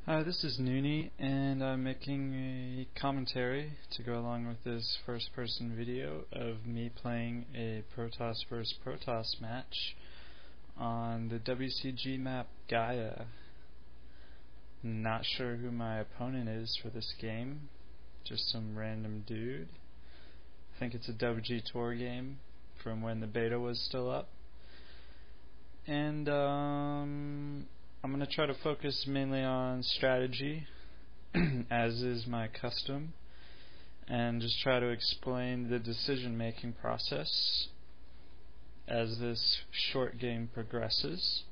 Hi, this is Nony, and I'm making a commentary to go along with this first-person video of me playing a Protoss vs. Protoss match on the WCG map Gaia. Not sure who my opponent is for this game, just some random dude. I think it's a WG Tour game from when the beta was still up. And I'm going to try to focus mainly on strategy, as is my custom, and just try to explain the decision-making process as this short game progresses.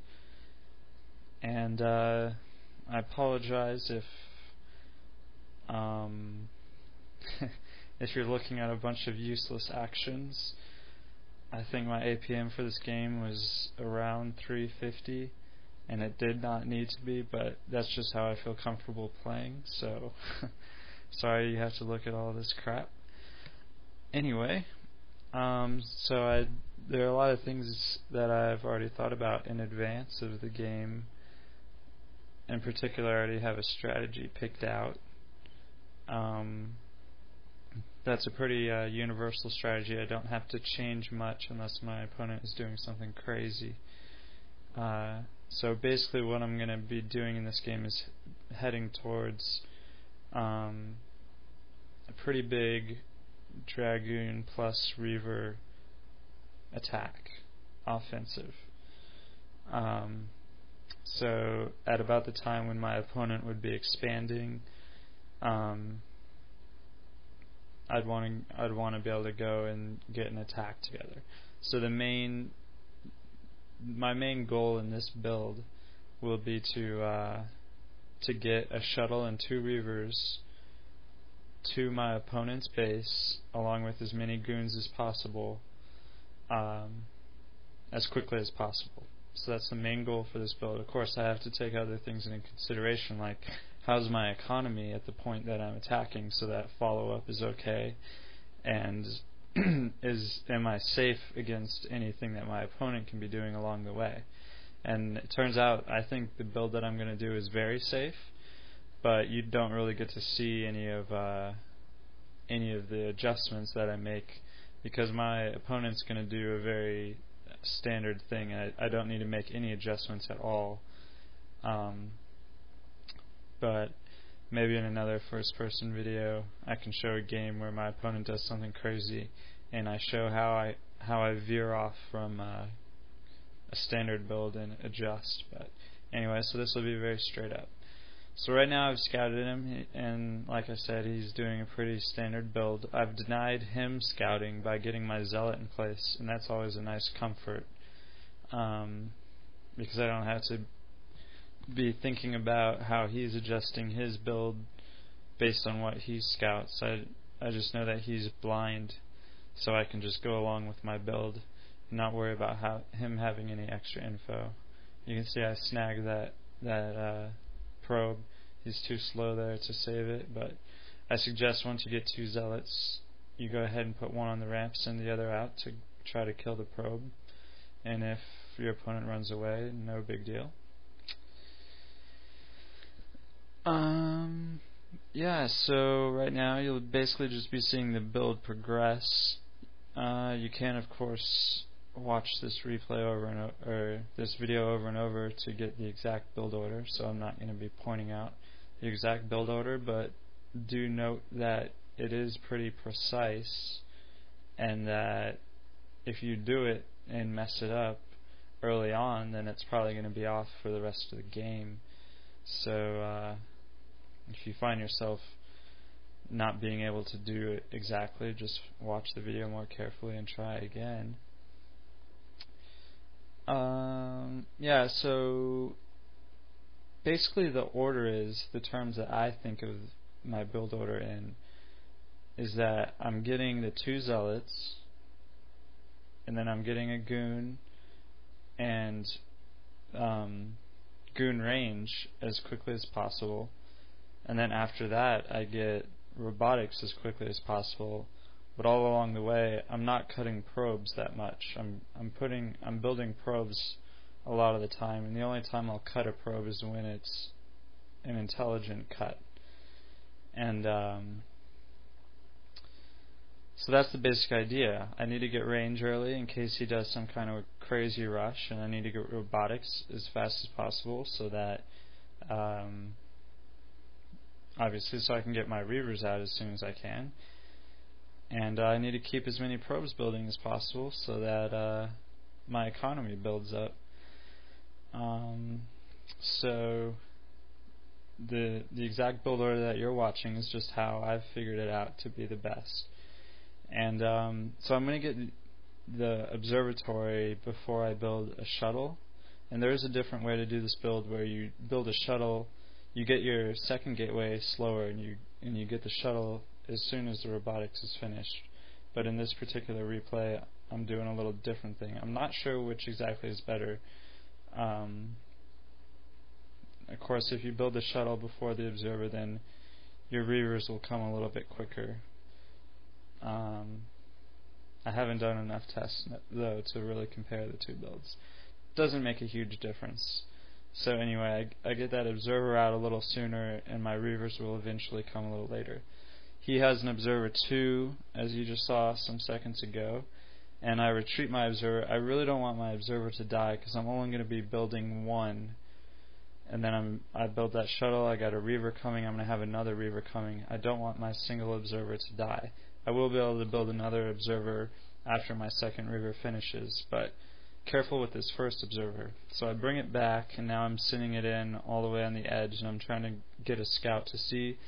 And I apologize if if you're looking at a bunch of useless actions. I think my APM for this game was around 350. And it did not need to be, but that's just how I feel comfortable playing, so sorry you have to look at all this crap. Anyway, there are a lot of things that I've already thought about in advance of the game. In particular, I already have a strategy picked out. That's a pretty universal strategy. I don't have to change much unless my opponent is doing something crazy. So basically what I'm going to be doing in this game is heading towards a pretty big Dragoon plus Reaver attack, offensive. So at about the time when my opponent would be expanding, I'd want to be able to go and get an attack together. So my main goal in this build will be to get a shuttle and 2 Reavers to my opponent's base, along with as many goons as possible, as quickly as possible. So that's the main goal for this build. Of course, I have to take other things into consideration, like how's my economy at the point that I'm attacking, so that follow-up is okay, and am I safe against anything that my opponent can be doing along the way. And it turns out I think the build that I'm going to do is very safe, but you don't really get to see any of the adjustments that I make, because my opponent's going to do a very standard thing. I don't need to make any adjustments at all. But maybe in another first-person video I can show a game where my opponent does something crazy and I show how I veer off from a standard build and adjust. But anyway, so this will be very straight up. So right now I've scouted him, and like I said, he's doing a pretty standard build. I've denied him scouting by getting my zealot in place, and that's always a nice comfort, because I don't have to be thinking about how he's adjusting his build based on what he scouts. I just know that he's blind, so I can just go along with my build and not worry about him having any extra info. You can see I snagged that probe. He's too slow there to save it, but I suggest once you get 2 zealots, you go ahead and put one on the ramp, send the other out to try to kill the probe, and if your opponent runs away, no big deal. Yeah, so right now you'll basically just be seeing the build progress. You can of course watch this this video over and over to get the exact build order, so I'm not going to be pointing out the exact build order, but do note that it is pretty precise, and that if you do it and mess it up early on, then it's probably going to be off for the rest of the game. So if you find yourself not being able to do it exactly, just watch the video more carefully and try again. Yeah, so basically the order is, the terms that I think of my build order in, is that I'm getting the 2 zealots, and then I'm getting a goon and goon range as quickly as possible, and then after that I get robotics as quickly as possible. But all along the way, I'm not cutting probes that much. I'm building probes a lot of the time, and the only time I'll cut a probe is when it's an intelligent cut. And so that's the basic idea. I need to get range early in case he does some kind of crazy rush, and I need to get robotics as fast as possible so that obviously so I can get my reavers out as soon as I can. And I need to keep as many probes building as possible so that my economy builds up. So the exact build order that you're watching is just how I've figured it out to be the best. And so I'm going to get the observatory before I build a shuttle. And there is a different way to do this build where you build a shuttle, you get your second gateway slower, and you get the shuttle as soon as the robotics is finished. But in this particular replay, I'm doing a little different thing. I'm not sure which exactly is better. Of course, if you build the shuttle before the observer, then your reavers will come a little bit quicker. I haven't done enough tests though to really compare the two builds. Doesn't make a huge difference. So anyway, I get that observer out a little sooner, and my reavers will eventually come a little later. He has an observer 2, as you just saw some seconds ago, and I retreat my observer. I really don't want my observer to die because I'm only going to be building 1. And then I build that shuttle, I got a reaver coming, I'm going to have another reaver coming. I don't want my single observer to die. I will be able to build another observer after my second reaver finishes, but careful with this first observer. So I bring it back, and now I'm sending it in all the way on the edge, and I'm trying to get a scout to see,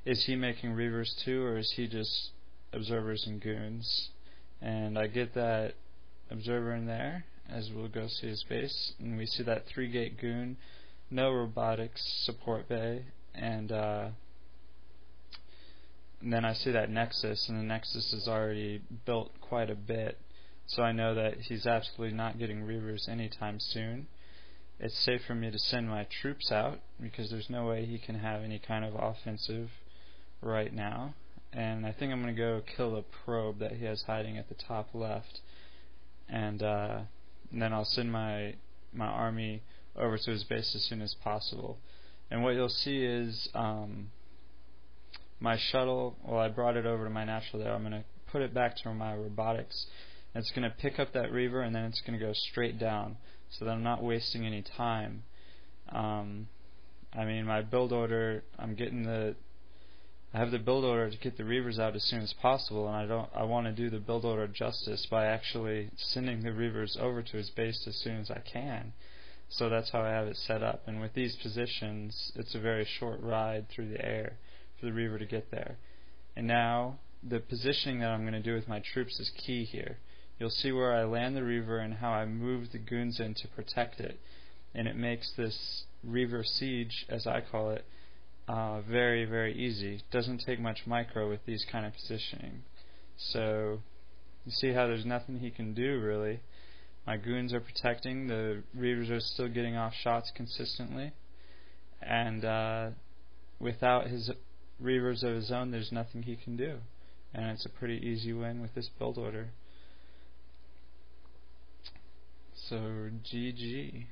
is he making reavers too, or is he just observers and goons? And I get that observer in there, as we'll go see his base, and we see that 3-gate goon, no robotics support bay, and then I see that nexus, and the nexus is already built quite a bit, so I know that he's absolutely not getting reavers anytime soon. It's safe for me to send my troops out because there's no way he can have any kind of offensive right now. And I think I'm going to go kill a probe that he has hiding at the top left, and then I'll send my army over to his base as soon as possible. And what you'll see is my shuttle, well, I brought it over to my natural there. I'm going to put it back to my robotics, and it's going to pick up that reaver, and then it's going to go straight down so that I'm not wasting any time. I mean, my build order, I have the build order to get the reavers out as soon as possible, and I want to do the build order justice by actually sending the reavers over to his base as soon as I can. So that's how I have it set up. And with these positions, it's a very short ride through the air for the reaver to get there. And now, the positioning that I'm going to do with my troops is key here. You'll see where I land the reaver and how I move the goons in to protect it. And it makes this reaver siege, as I call it, very, very easy. Doesn't take much micro with these kind of positioning. So, you see how there's nothing he can do, really. My goons are protecting, the reavers are still getting off shots consistently, and without his reavers of his own, there's nothing he can do. And it's a pretty easy win with this build order. So, GG.